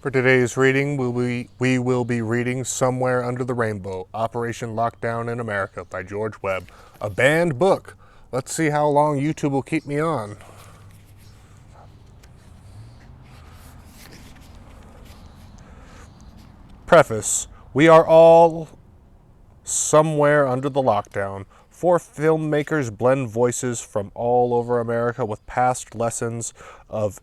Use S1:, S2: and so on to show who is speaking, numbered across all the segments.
S1: For today's reading, we will be reading Somewhere Under the Rainbow, Operation Lockdown in America by George Webb, a banned book. Let's see how long YouTube will keep me on. Preface. We are all somewhere under the lockdown. Four filmmakers blend voices from all over America with past lessons of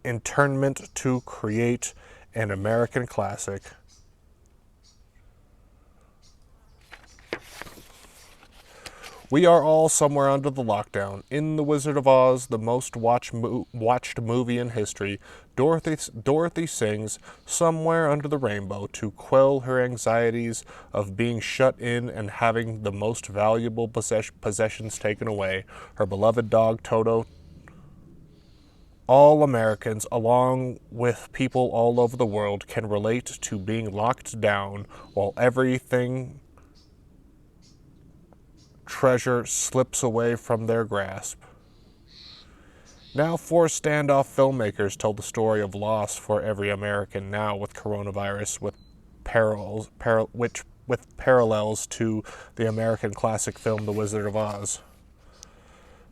S1: internment to create an American classic. We are all somewhere under the lockdown. In The Wizard of Oz, the most watched movie in history, Dorothy sings Somewhere Under the Rainbow to quell her anxieties of being shut in and having the most valuable possessions taken away, her beloved dog Toto. All Americans, along with people all over the world, can relate to being locked down while everything treasure slips away from their grasp. Now, four standoff filmmakers tell the story of loss for every American now with coronavirus, with parallels to the American classic film The Wizard of Oz.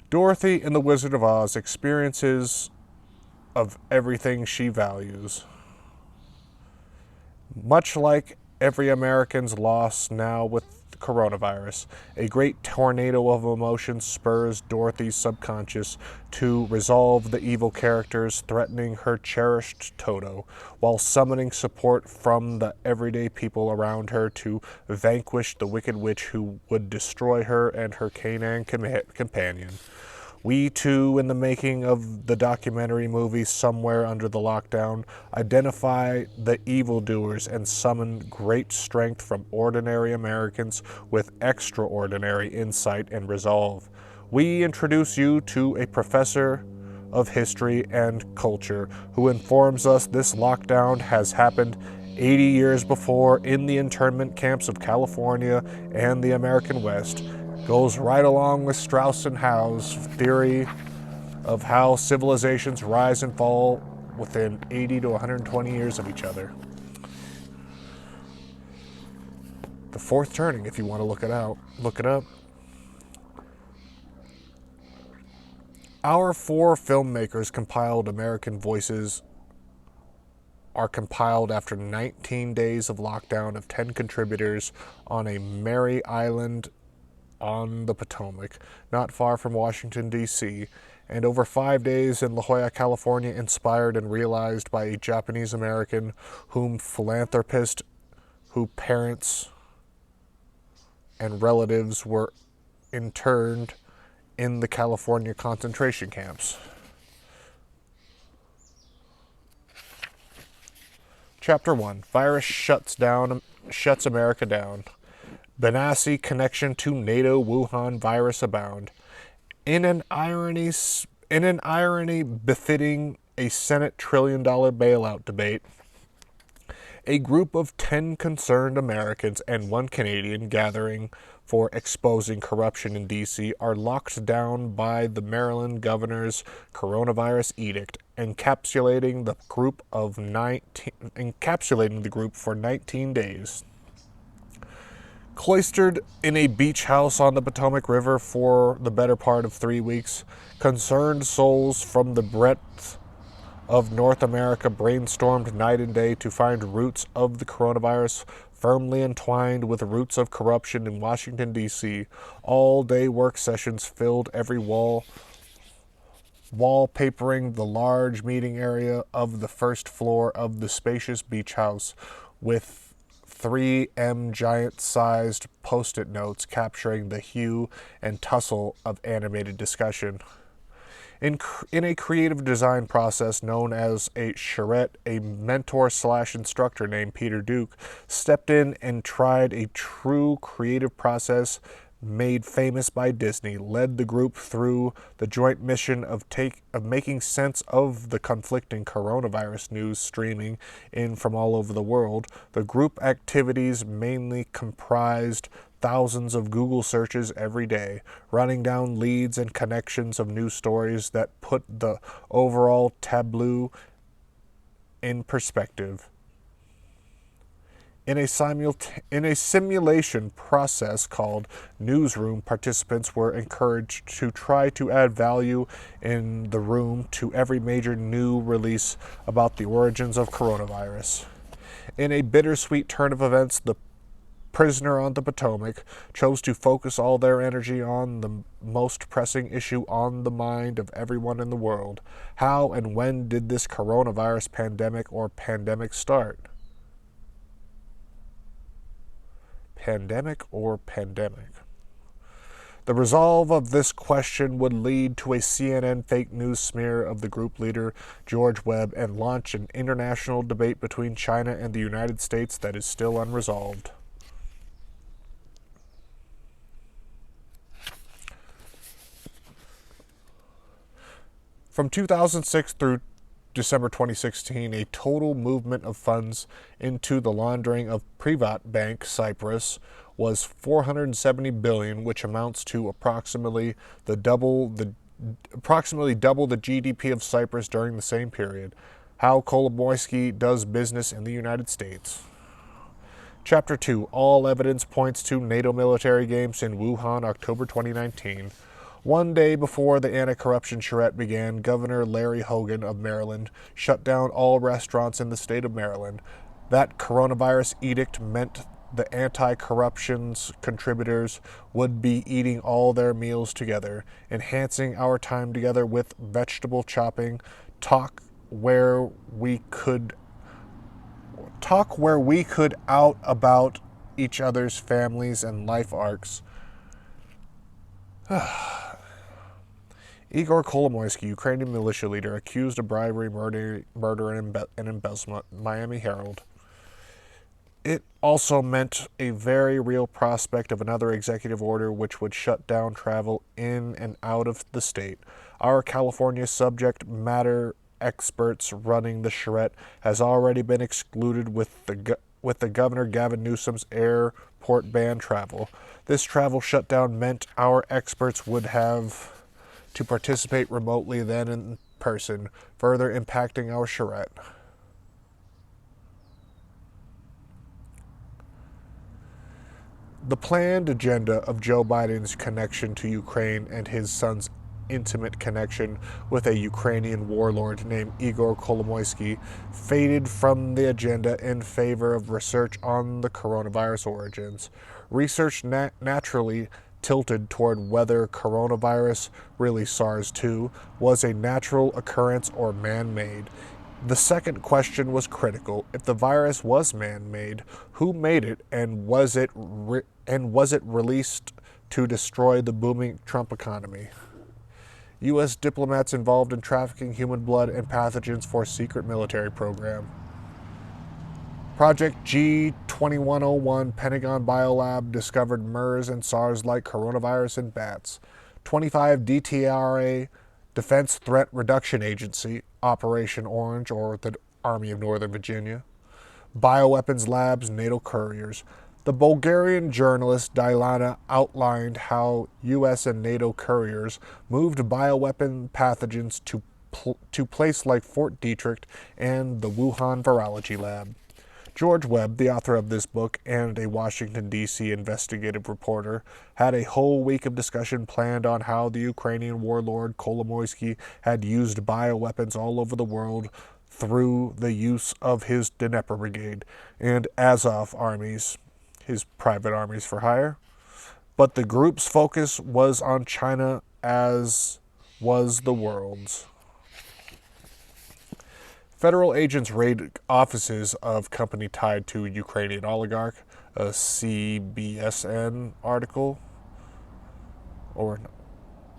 S1: Dorothy in The Wizard of Oz experiences of everything she values. Much like every American's loss now with coronavirus, a great tornado of emotions spurs Dorothy's subconscious to resolve the evil characters threatening her cherished Toto, while summoning support from the everyday people around her to vanquish the wicked witch who would destroy her and her canine companion. We, too, in the making of the documentary movie Somewhere Under the Lockdown, identify the evildoers and summon great strength from ordinary Americans with extraordinary insight and resolve. We introduce you to a professor of history and culture who informs us this lockdown has happened 80 years before in the internment camps of California and the American West. Goes right along with Strauss and Howe's theory of how civilizations rise and fall within 80 to 120 years of each other. The Fourth Turning, if you want to look it up. Our four filmmakers compiled American voices are compiled after 19 days of lockdown of 10 contributors on a merry island on the Potomac, not far from Washington, D.C., and over 5 days in La Jolla, California, inspired and realized by a Japanese American whom philanthropist, whose parents and relatives were interned in the California concentration camps. Chapter 1. Virus shuts America down. Benassi connection to NATO Wuhan virus abound. In an irony befitting a Senate $1 trillion bailout debate, a group of 10 concerned Americans and one Canadian gathering for exposing corruption in D.C. are locked down by the Maryland governor's coronavirus edict, encapsulating the group for 19 days. Cloistered in a beach house on the Potomac River for the better part of 3 weeks, concerned souls from the breadth of North America brainstormed night and day to find roots of the coronavirus firmly entwined with roots of corruption in Washington, D.C. All-day work sessions filled every wallpapering the large meeting area of the first floor of the spacious beach house with 3M giant-sized post-it notes capturing the hue and tussle of animated discussion. In a creative design process known as a charrette, a mentor/instructor named Peter Duke stepped in and tried a true creative process made famous by Disney, led the group through the joint mission of making sense of the conflicting coronavirus news streaming in from all over the world. The group activities mainly comprised thousands of Google searches every day, running down leads and connections of news stories that put the overall tableau in perspective. In a simulation process called Newsroom, participants were encouraged to try to add value in the room to every major new release about the origins of coronavirus. In a bittersweet turn of events, the prisoner on the Potomac chose to focus all their energy on the most pressing issue on the mind of everyone in the world. How and when did this coronavirus pandemic start? Pandemic or pandemic? The resolve of this question would lead to a CNN fake news smear of the group leader, George Webb, and launch an international debate between China and the United States that is still unresolved. From 2006 through December 2016, a total movement of funds into the laundering of Privatbank Cyprus was $470 billion, which amounts to approximately double the GDP of Cyprus during the same period. How Kolomoisky does business in the United States. Chapter 2. All evidence points to NATO military games in Wuhan, October 2019. One day before the anti-corruption charrette began, Governor Larry Hogan of Maryland shut down all restaurants in the state of Maryland. That coronavirus edict meant the anti-corruption's contributors would be eating all their meals together, enhancing our time together with vegetable chopping, talk where we could out about each other's families and life arcs. Igor Kolomoisky, Ukrainian militia leader, accused of bribery, murder and embezzlement. Miami Herald. It also meant a very real prospect of another executive order which would shut down travel in and out of the state. Our California subject matter experts running the charrette has already been excluded with the Governor Gavin Newsom's airport ban travel. This travel shutdown meant our experts would have to participate remotely than in person, further impacting our charrette. The planned agenda of Joe Biden's connection to Ukraine and his son's intimate connection with a Ukrainian warlord named Igor Kolomoisky faded from the agenda in favor of research on the coronavirus origins. Research naturally tilted toward whether coronavirus, really SARS-2, was a natural occurrence or man-made. The second question was critical. If the virus was man-made, who made it, and was it released to destroy the booming Trump economy? U.S. diplomats involved in trafficking human blood and pathogens for secret military program. Project G2101 Pentagon Biolab discovered MERS and SARS-like coronavirus in bats. 25 DTRA Defense Threat Reduction Agency, Operation Orange, or the Army of Northern Virginia. Bioweapons Labs, NATO couriers. The Bulgarian journalist Dilana outlined how U.S. and NATO couriers moved bioweapon pathogens to places like Fort Detrick and the Wuhan Virology Lab. George Webb, the author of this book and a Washington, D.C. investigative reporter, had a whole week of discussion planned on how the Ukrainian warlord Kolomoisky had used bioweapons all over the world through the use of his Dnepr Brigade and Azov armies, his private armies for hire. But the group's focus was on China, as was the world's. Federal agents raid offices of company tied to Ukrainian oligarch, a CBSN article, or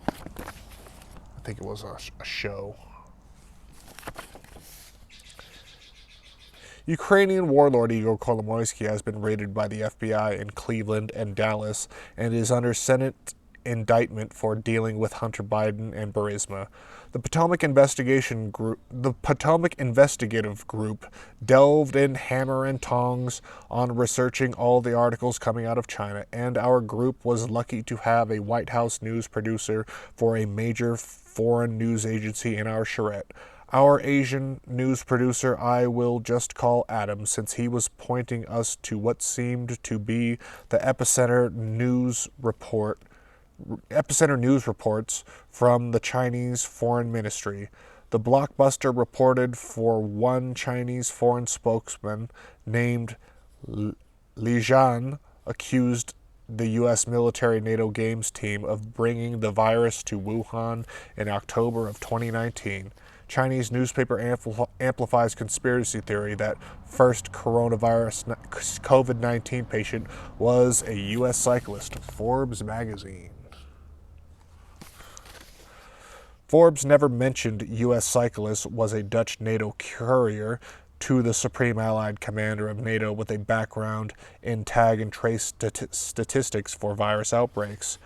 S1: I think it was a show. Ukrainian warlord Igor Kolomoisky has been raided by the FBI in Cleveland and Dallas and is under Senate indictment for dealing with Hunter Biden and Burisma. The Potomac Investigative Group delved in hammer and tongs on researching all the articles coming out of China, and our group was lucky to have a White House news producer for a major foreign news agency in our charrette. Our Asian news producer I will just call Adam, since he was pointing us to what seemed to be the epicenter news reports from the Chinese Foreign Ministry. The blockbuster reported for one Chinese foreign spokesman named Li Jian accused the U.S. military NATO Games team of bringing the virus to Wuhan in October of 2019. Chinese newspaper amplifies conspiracy theory that first coronavirus COVID-19 patient was a U.S. cyclist. Forbes magazine. Forbes never mentioned U.S. cyclist was a Dutch NATO courier to the Supreme Allied Commander of NATO with a background in tag and trace statistics for virus outbreaks.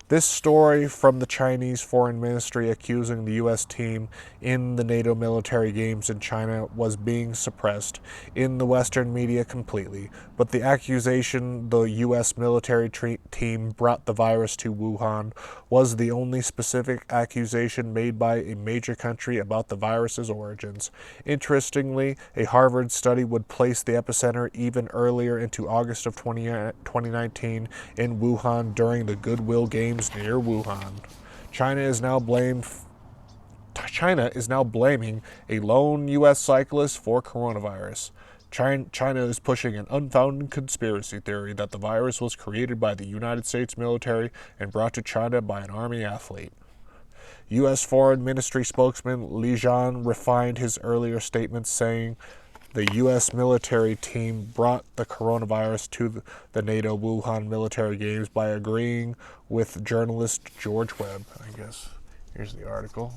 S1: This story from the Chinese Foreign Ministry accusing the U.S. team in the NATO military games in China was being suppressed in the Western media completely, but the accusation the U.S. military team brought the virus to Wuhan was the only specific accusation made by a major country about the virus's origins. Interestingly, a Harvard study would place the epicenter even earlier into August of 2019 in Wuhan during the Goodwill Games near Wuhan. China is now blaming a lone U.S. cyclist for coronavirus. China is pushing an unfounded conspiracy theory that the virus was created by the United States military and brought to China by an army athlete. U.S. Foreign Ministry spokesman Li Jian refined his earlier statements, saying the U.S. military team brought the coronavirus to the NATO Wuhan military games by agreeing with journalist George Webb. I guess here's the article.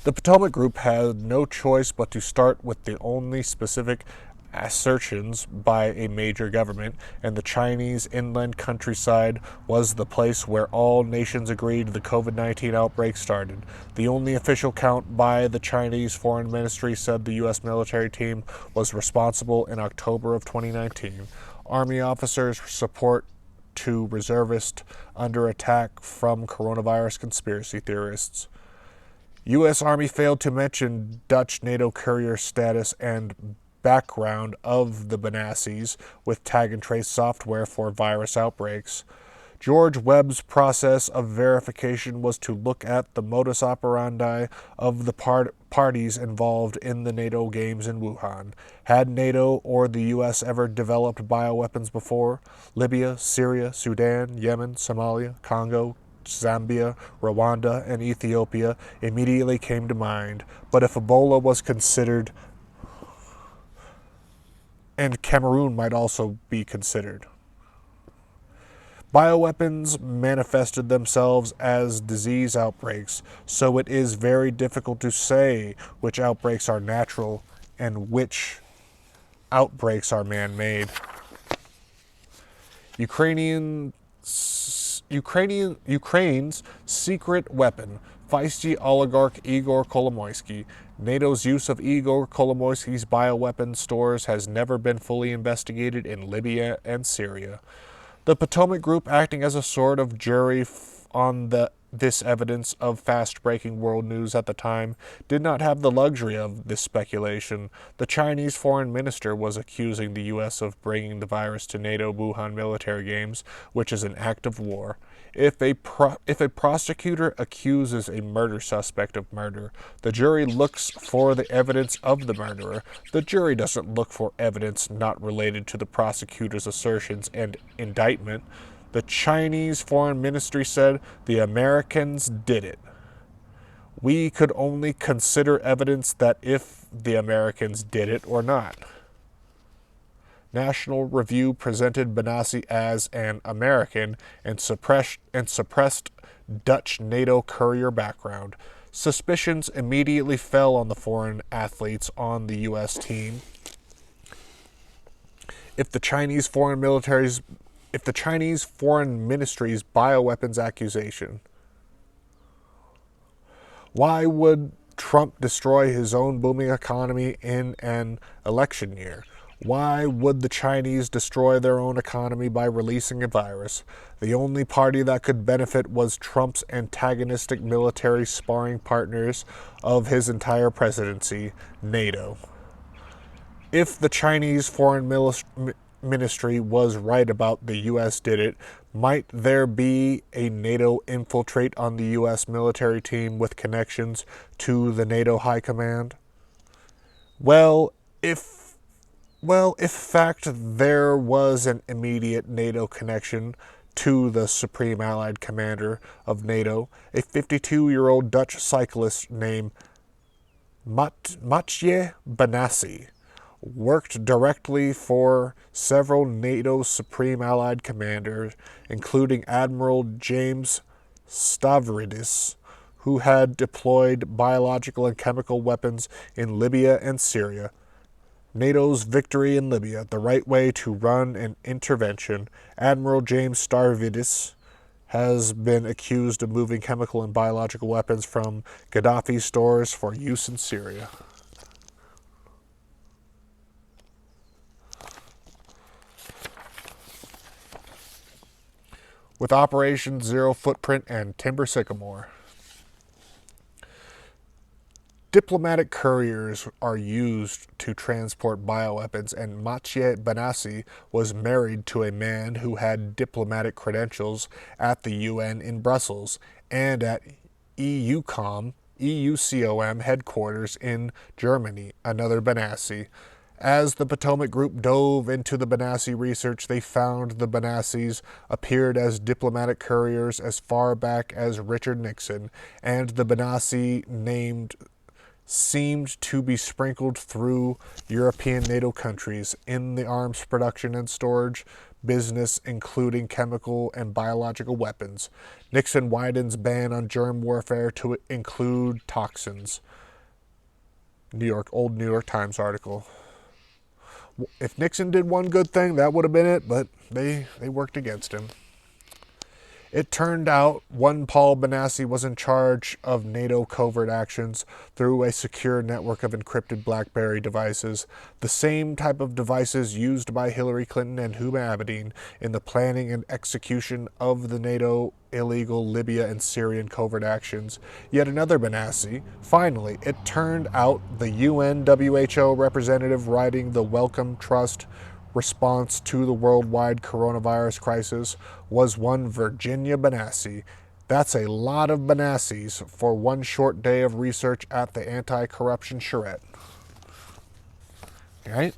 S1: The Potomac Group had no choice but to start with the only specific assertions by a major government, and the Chinese inland countryside was the place where all nations agreed the COVID-19 outbreak started. The only official count by the Chinese Foreign Ministry said the U.S. military team was responsible in October of 2019. Army officers support to reservists under attack from coronavirus conspiracy theorists. U.S. Army failed to mention Dutch NATO courier status and background of the Benassis with tag and trace software for virus outbreaks. George Webb's process of verification was to look at the modus operandi of the parties involved in the NATO games in Wuhan. Had NATO or the U.S. ever developed bioweapons before? Libya, Syria, Sudan, Yemen, Somalia, Congo, Zambia, Rwanda, and Ethiopia immediately came to mind. But if Ebola was considered, and Cameroon might also be considered. Bioweapons manifested themselves as disease outbreaks, so it is very difficult to say which outbreaks are natural and which outbreaks are man-made. Ukraine's secret weapon, feisty oligarch Igor Kolomoisky. NATO's use of Igor Kolomoisky's bioweapon stores has never been fully investigated in Libya and Syria. The Potomac Group, acting as a sort of jury on this evidence of fast-breaking world news at the time, did not have the luxury of this speculation. The Chinese foreign minister was accusing the U.S. of bringing the virus to NATO Wuhan military games, which is an act of war. If a prosecutor accuses a murder suspect of murder, the jury looks for the evidence of the murderer. The jury doesn't look for evidence not related to the prosecutor's assertions and indictment. The Chinese Foreign Ministry said the Americans did it. We could only consider evidence that if the Americans did it or not. National Review presented Benassi as an American and suppressed Dutch NATO courier background. Suspicions immediately fell on the foreign athletes on the U.S. team. If the Chinese Foreign Ministry's bioweapons accusation, why would Trump destroy his own booming economy in an election year? Why would the Chinese destroy their own economy by releasing a virus? The only party that could benefit was Trump's antagonistic military sparring partners of his entire presidency, NATO. If the Chinese Foreign Ministry was right about the U.S. did it, might there be a NATO infiltrate on the U.S. military team with connections to the NATO High Command? Well, if fact there was an immediate NATO connection to the Supreme Allied Commander of NATO, a 52-year-old Dutch cyclist named Mathieu Benassi, worked directly for several NATO Supreme Allied commanders, including Admiral James Stavridis, who had deployed biological and chemical weapons in Libya and Syria. NATO's victory in Libya, the right way to run an intervention. Admiral James Stavridis has been accused of moving chemical and biological weapons from Gaddafi stores for use in Syria. With Operation Zero Footprint and Timber Sycamore. Diplomatic couriers are used to transport bioweapons, and Mathieu Benassi was married to a man who had diplomatic credentials at the UN in Brussels and at EUCOM headquarters in Germany, another Benassi. As the Potomac Group dove into the Benassi research, they found the Benassis appeared as diplomatic couriers as far back as Richard Nixon, and the Benassi named seemed to be sprinkled through European NATO countries in the arms production and storage business, including chemical and biological weapons. Nixon widens ban on germ warfare to include toxins. Old New York Times article. If Nixon did one good thing, that would have been it, but they worked against him. It turned out one Paul Benassi was in charge of NATO covert actions through a secure network of encrypted BlackBerry devices, the same type of devices used by Hillary Clinton and Huma Abedin in the planning and execution of the NATO illegal Libya and Syrian covert actions. Yet another Benassi. Finally, it turned out the UN WHO representative writing the Welcome Trust response to the worldwide coronavirus crisis was one Virginia Benassi. That's a lot of Benassis for one short day of research at the anti-corruption charrette. Right?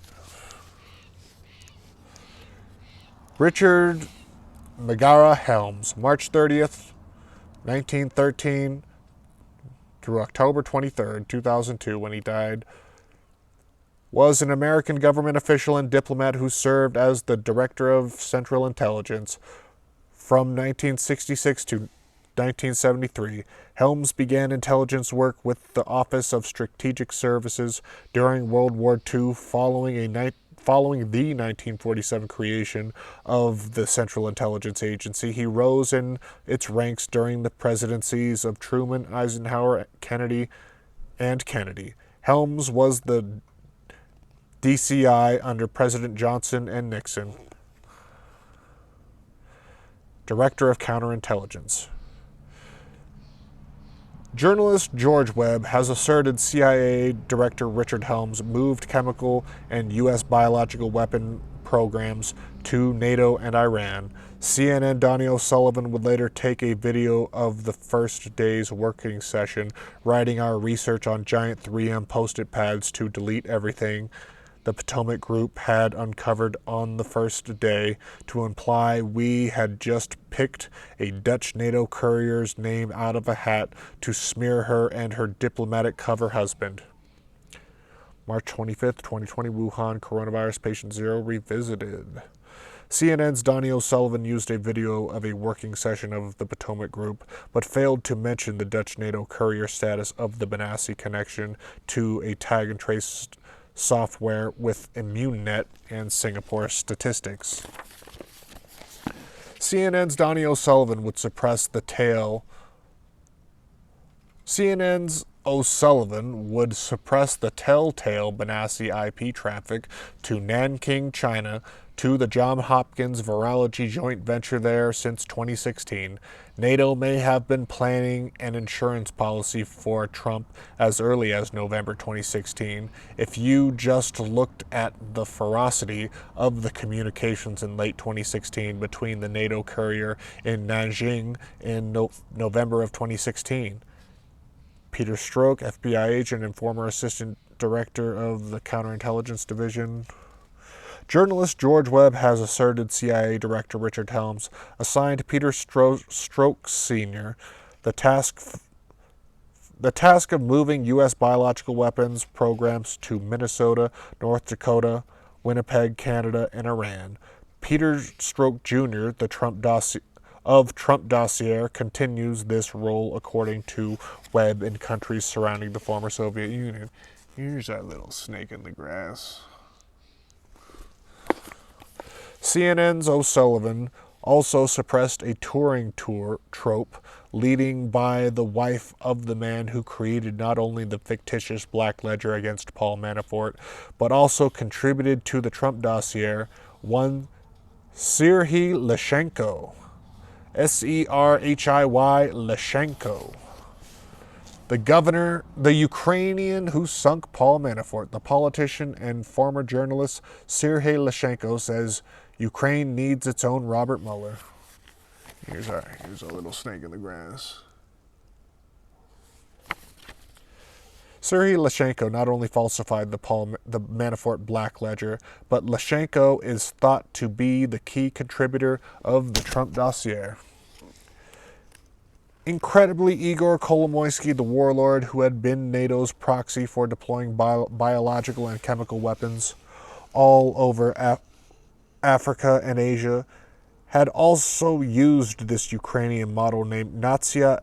S1: Richard Megara Helms, March 30th, 1913 through October 23rd, 2002, when he died, was an American government official and diplomat who served as the Director of Central Intelligence. From 1966 to 1973, Helms began intelligence work with the Office of Strategic Services during World War II, following the 1947 creation of the Central Intelligence Agency. He rose in its ranks during the presidencies of Truman, Eisenhower, and Kennedy. Helms was the DCI under President Johnson and Nixon. Director of Counterintelligence. Journalist George Webb has asserted CIA Director Richard Helms moved chemical and U.S. biological weapon programs to NATO and Iran. CNN Donnie O'Sullivan would later take a video of the first day's working session, writing our research on giant 3M Post-it pads to delete everything the Potomac Group had uncovered on the first day, to imply we had just picked a Dutch NATO courier's name out of a hat to smear her and her diplomatic cover husband. March 25th, 2020, Wuhan, coronavirus patient 0 revisited. CNN's Donnie O'Sullivan used a video of a working session of the Potomac Group, but failed to mention the Dutch NATO courier status of the Benassi connection to a tag and trace software with ImmuneNet and Singapore statistics. CNN's Donnie O'Sullivan would suppress the tale. CNN's O'Sullivan would suppress the telltale Benassi IP traffic to Nanking, China, to the Johns Hopkins Virology joint venture there since 2016. NATO may have been planning an insurance policy for Trump as early as November 2016. If you just looked at the ferocity of the communications in late 2016 between the NATO courier in Nanjing in November of 2016. Peter Strzok, FBI agent and former assistant director of the Counterintelligence Division. Journalist George Webb has asserted CIA Director Richard Helms assigned Peter Strzok Sr. the task of moving U.S. biological weapons programs to Minnesota, North Dakota, Winnipeg, Canada, and Iran. Peter Strzok Jr., the Trump dossier, continues this role according to Webb in countries surrounding the former Soviet Union. Here's our little snake in the grass. CNN's O'Sullivan also suppressed a touring trope leading by the wife of the man who created not only the fictitious Black Ledger against Paul Manafort, but also contributed to the Trump dossier, one Serhiy Leshchenko. Serhiy Leshchenko. The Ukrainian who sunk Paul Manafort, the politician and former journalist Serhiy Leshchenko says Ukraine needs its own Robert Mueller. Here's a little snake in the grass. Serhiy Leshchenko not only falsified the Manafort Black Ledger, but Leshchenko is thought to be the key contributor of the Trump dossier. Incredibly, Igor Kolomoisky, the warlord who had been NATO's proxy for deploying biological and chemical weapons all over Africa and Asia, had also used this Ukrainian model named Natsia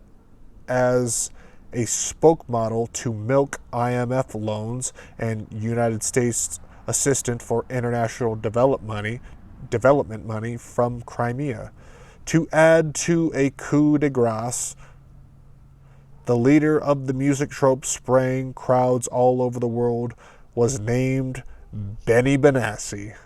S1: as a spoke model to milk IMF loans and United States assistance for international development money from Crimea. To add to a coup de grace, the leader of the music trope spraying crowds all over the world was named Benny Benassi.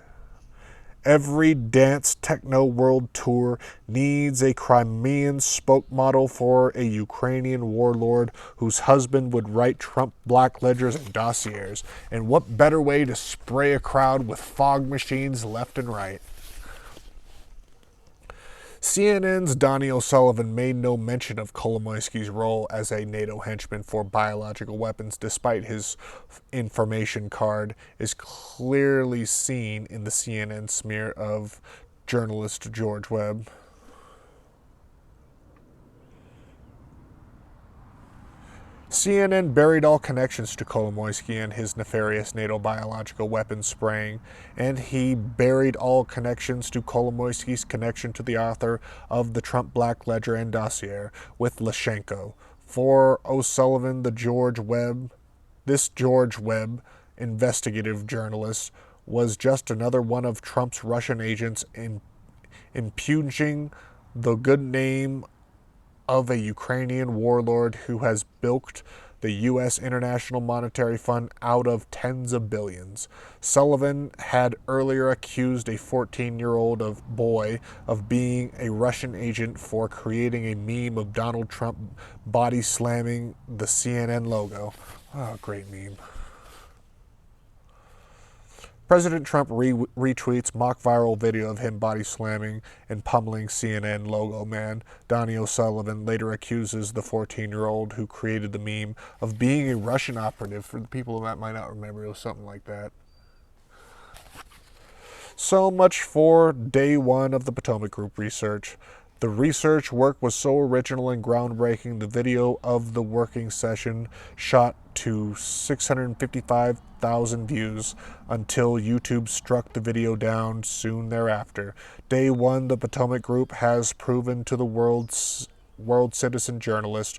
S1: Every dance techno world tour needs a Crimean spoke model for a Ukrainian warlord whose husband would write Trump black ledgers and dossiers. And what better way to spray a crowd with fog machines left and right? CNN's Donnie O'Sullivan made no mention of Kolomoisky's role as a NATO henchman for biological weapons, despite his information card is clearly seen in the CNN smear of journalist George Webb. CNN buried all connections to Kolomoisky and his nefarious NATO biological weapons spraying, and he buried all connections to Kolomoisky's connection to the author of the Trump Black Ledger and dossier with Leshchenko. For O'Sullivan, this George Webb investigative journalist was just another one of Trump's Russian agents impugning the good name of a Ukrainian warlord who has bilked the U.S. International Monetary Fund out of tens of billions. Sullivan had earlier accused a 14-year-old boy of being a Russian agent for creating a meme of Donald Trump body slamming the CNN logo. Oh, great meme. President Trump retweets mock viral video of him body slamming and pummeling CNN logo man. Donnie O'Sullivan later accuses the 14-year-old who created the meme of being a Russian operative. For the people that might not remember, it was something like that. So much for day one of the Potomac Group research. The research work was so original and groundbreaking, the video of the working session shot to 655,000 views until YouTube struck the video down soon thereafter. Day one, the Potomac Group has proven to the world citizen journalist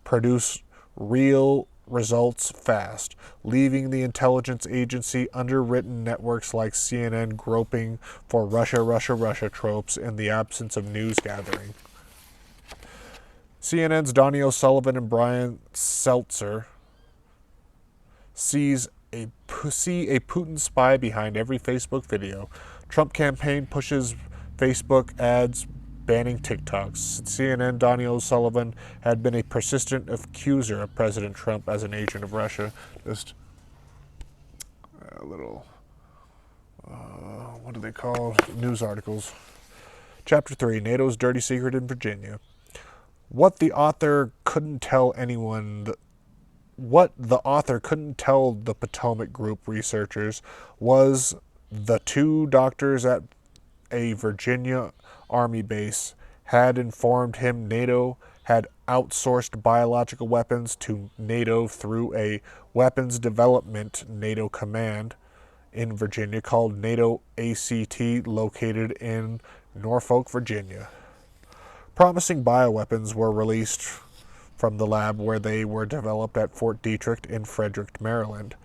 S1: produce real results fast, leaving the intelligence agency underwritten networks like CNN groping for Russia tropes in the absence of news gathering. CNN's Donnie O'Sullivan and Brian Seltzer See a Putin spy behind every Facebook video. Trump campaign pushes Facebook ads banning TikToks. CNN Donnie O'Sullivan had been a persistent accuser of President Trump as an agent of Russia. Just a little, what do they call news articles? Chapter 3, NATO's Dirty Secret in Virginia. What the author couldn't tell the Potomac Group researchers was the two doctors at a Virginia Army base had informed him NATO had outsourced biological weapons to NATO through a weapons development NATO command in Virginia called NATO ACT, located in Norfolk, Virginia. Promising bioweapons were released from the lab where they were developed at Fort Detrick in Frederick, Maryland.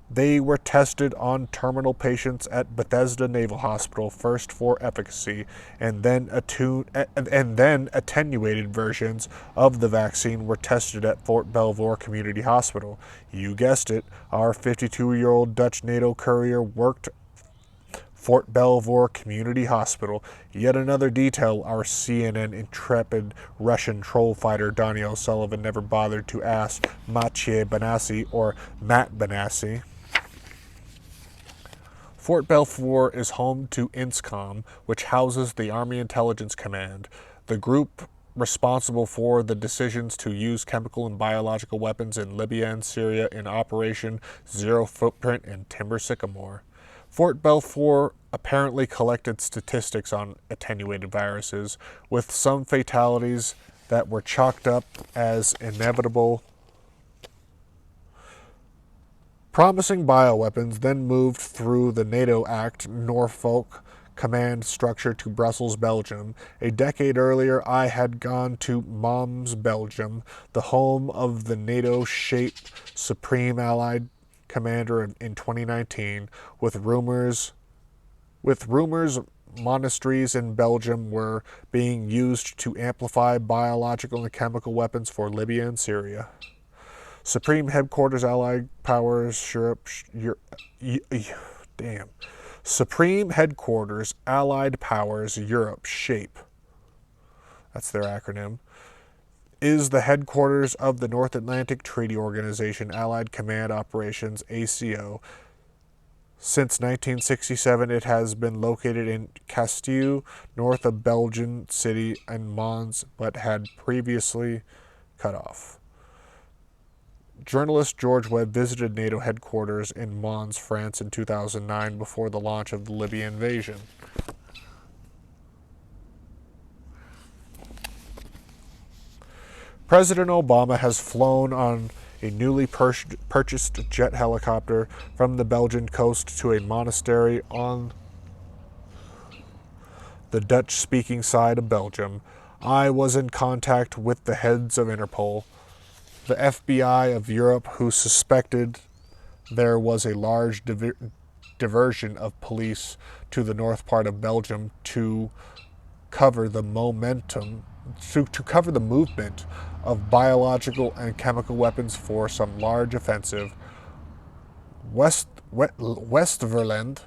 S1: They were tested on terminal patients at Bethesda Naval Hospital, first for efficacy, and then attenuated versions of the vaccine were tested at Fort Belvoir Community Hospital. You guessed it, our 52-year-old Dutch NATO courier worked Fort Belvoir Community Hospital. Yet another detail our CNN intrepid Russian troll fighter Donnie O'Sullivan never bothered to ask Maciej Benassi or Matt Benassi. Fort Belvoir is home to INSCOM, which houses the Army Intelligence Command, the group responsible for the decisions to use chemical and biological weapons in Libya and Syria in Operation Zero Footprint and Timber Sycamore. Fort Belvoir apparently collected statistics on attenuated viruses, with some fatalities that were chalked up as inevitable. Promising bioweapons then moved through the NATO Act Norfolk command structure to Brussels, Belgium. A decade earlier, I had gone to Mons, Belgium, the home of the NATO-shaped Supreme Allied Commander in 2019, with rumors monasteries in Belgium were being used to amplify biological and chemical weapons for Libya and Syria. Supreme Headquarters Allied Powers Supreme Headquarters Allied Powers Europe SHAPE, that's their acronym, is the headquarters of the North Atlantic Treaty Organization Allied Command Operations ACO. Since 1967, it has been located in Castille, north of Belgian city and Mons, but had previously cut off. Journalist George Webb visited NATO headquarters in Mons, France in 2009 before the launch of the Libya invasion. President Obama has flown on a newly purchased jet helicopter from the Belgian coast to a monastery on the Dutch-speaking side of Belgium. I was in contact with the heads of Interpol, the FBI of Europe, who suspected there was a large diversion of police to the north part of Belgium to cover the movement of biological and chemical weapons for some large offensive. Westverland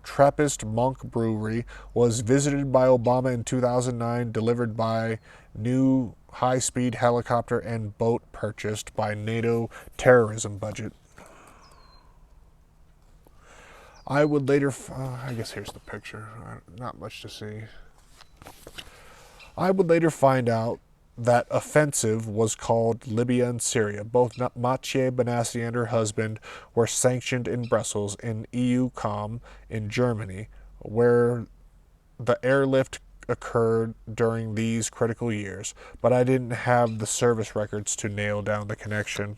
S1: Trappist Monk Brewery was visited by Obama in 2009, delivered by new high-speed helicopter and boat purchased by NATO terrorism budget. I would later, I guess here's the picture, not much to see. I would later find out that offensive was called Libya and Syria. Both Maciej Benassi and her husband were sanctioned in Brussels, in EUCOM in Germany, where the airlift occurred during these critical years, but I didn't have the service records to nail down the connection.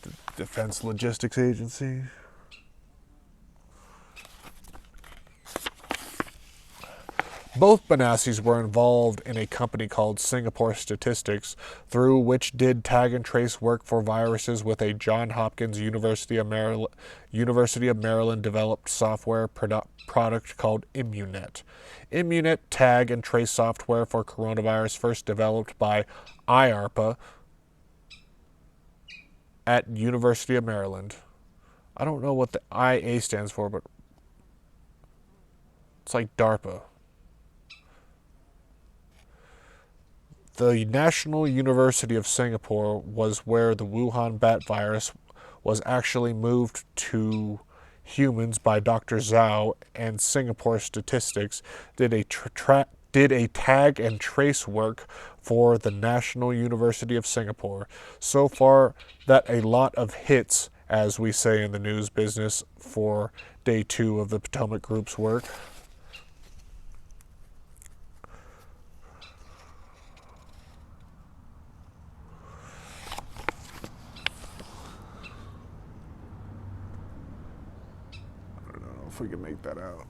S1: The Defense Logistics Agency. Both Benassis were involved in a company called Singapore Statistics, through which did tag and trace work for viruses with a Johns Hopkins University of Maryland developed software product called Immunet. Immunet tag and trace software for coronavirus, first developed by IARPA, at University of Maryland. I don't know what the IA stands for, but it's like DARPA. The National University of Singapore was where the Wuhan bat virus was actually moved to humans by Dr. Zhao, and Singapore Statistics did a tag and trace work for the National University of Singapore. So far, that a lot of hits, as we say in the news business, for day 2 of the Potomac Group's work. I don't know if we can make that out.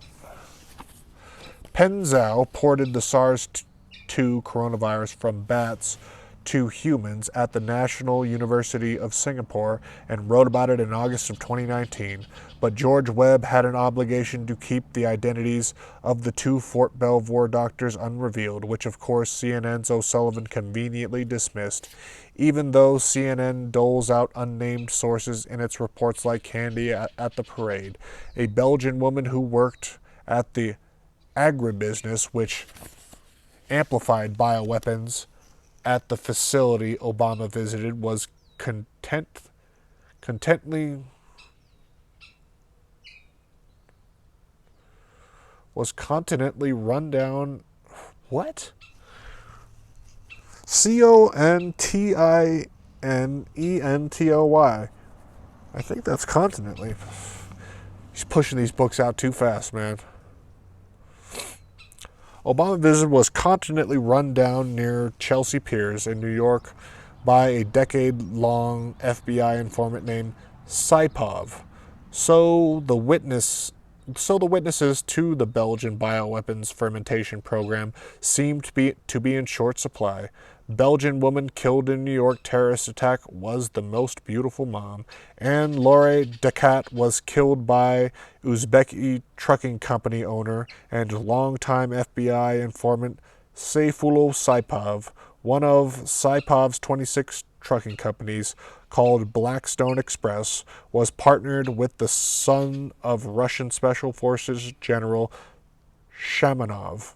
S1: Penzhou ported the SARS-2 coronavirus from bats to humans at the National University of Singapore and wrote about it in August of 2019. But George Webb had an obligation to keep the identities of the 2 Fort Belvoir doctors unrevealed, which of course CNN's O'Sullivan conveniently dismissed, even though CNN doles out unnamed sources in its reports like candy at the parade. A Belgian woman who worked at the agribusiness, which amplified bioweapons at the facility Obama visited, was continentally run down. What? CONTINENTOY. I think that's continentally. He's pushing these books out too fast, man. Obama visit was continentally run down near Chelsea Piers in New York by a decade-long FBI informant named Saipov. So the witnesses to the Belgian bioweapons fermentation program seemed to be in short supply. Belgian woman killed in New York terrorist attack was the most beautiful mom, and Laure Decat was killed by Uzbeki trucking company owner and longtime FBI informant Sayfullo Saipov. One of Saipov's 26 trucking companies, called Blackstone Express, was partnered with the son of Russian Special Forces General Shamanov.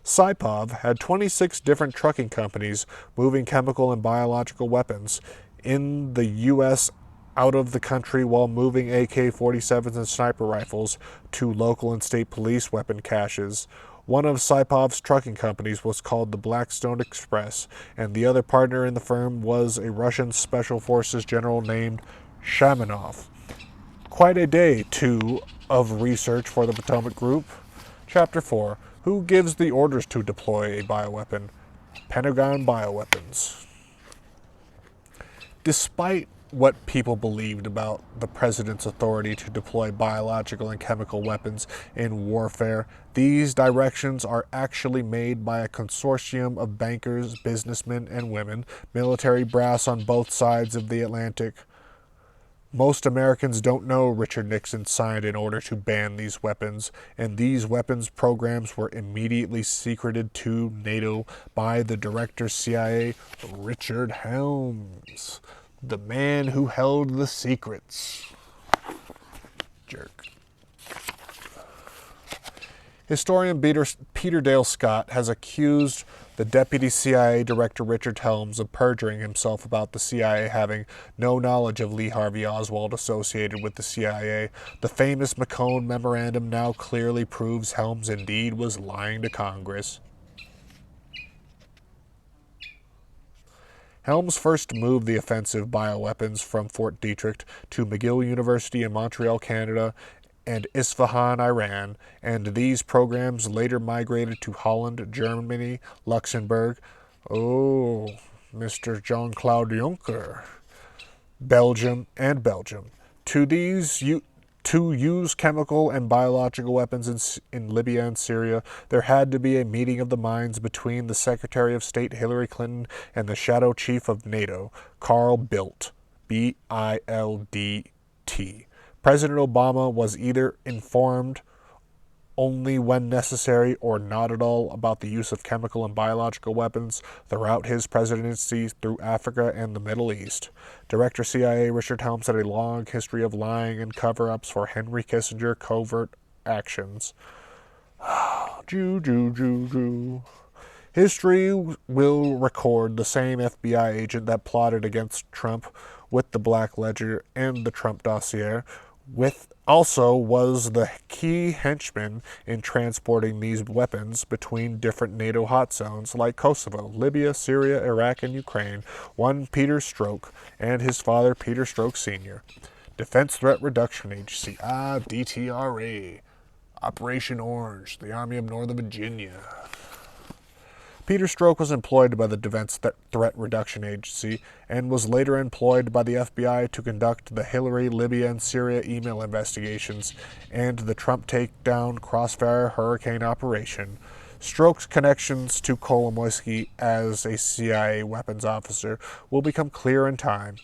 S1: Saipov had 26 different trucking companies moving chemical and biological weapons in the U.S. out of the country while moving AK-47s and sniper rifles to local and state police weapon caches. One of Saipov's trucking companies was called the Blackstone Express, and the other partner in the firm was a Russian Special Forces general named Shamanov. Quite a day, too, of research for the Potomac Group. Chapter 4. Who gives the orders to deploy a bioweapon? Pentagon Bioweapons. Despite what people believed about the president's authority to deploy biological and chemical weapons in warfare, these directions are actually made by a consortium of bankers, businessmen, and women, military brass on both sides of the Atlantic. Most Americans don't know Richard Nixon signed an order to ban these weapons, and these weapons programs were immediately secreted to NATO by the director CIA, Richard Helms, the man who held the secrets. Jerk. Historian Peter Dale Scott has accused the deputy CIA director Richard Helms of perjuring himself about the CIA having no knowledge of Lee Harvey Oswald associated with the CIA. The famous McCone Memorandum now clearly proves Helms indeed was lying to Congress. Helms first moved the offensive bioweapons from Fort Detrick to McGill University in Montreal, Canada, and Isfahan, Iran, and these programs later migrated to Holland, Germany, Luxembourg, Mr. Jean-Claude Juncker, Belgium. To use chemical and biological weapons in Libya and Syria, there had to be a meeting of the minds between the Secretary of State Hillary Clinton and the Shadow Chief of NATO, Carl Bildt, Bildt. President Obama was either informed only when necessary or not at all about the use of chemical and biological weapons throughout his presidency through Africa and the Middle East. Director CIA Richard Helms had a long history of lying and cover-ups for Henry Kissinger covert actions. History will record the same FBI agent that plotted against Trump with the Black Ledger and the Trump dossier, was the key henchman in transporting these weapons between different NATO hot zones like Kosovo, Libya, Syria, Iraq, and Ukraine. One Peter Strzok and his father Peter Strzok Sr. Defense Threat Reduction Agency, DTRA. Operation Orange, the Army of Northern Virginia. Peter Strzok was employed by the Defense Threat Reduction Agency and was later employed by the FBI to conduct the Hillary, Libya, and Syria email investigations and the Trump takedown Crossfire Hurricane operation. Strzok's connections to Kolomoisky as a CIA weapons officer will become clear in time.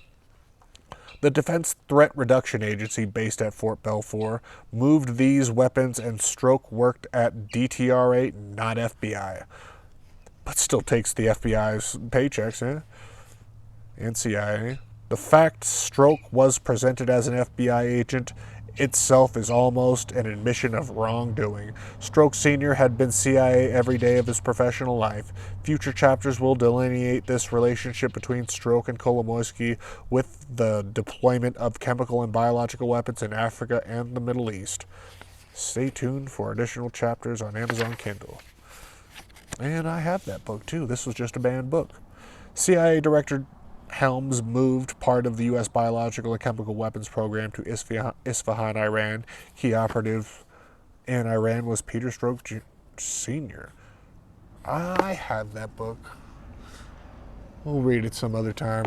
S1: The Defense Threat Reduction Agency, based at Fort Belfour, moved these weapons, and Strzok worked at DTRA, not FBI. But still takes the FBI's paychecks, and CIA. The fact Strzok was presented as an FBI agent itself is almost an admission of wrongdoing. Strzok Sr. had been CIA every day of his professional life. Future chapters will delineate this relationship between Strzok and Kolomoisky with the deployment of chemical and biological weapons in Africa and the Middle East. Stay tuned for additional chapters on Amazon Kindle. And I have that book too. This was just a banned book. CIA Director Helms moved part of the U.S. biological and chemical weapons program to Isfahan, Iran. Key operative in Iran was Peter Strzok Sr. I have that book. We'll read it some other time.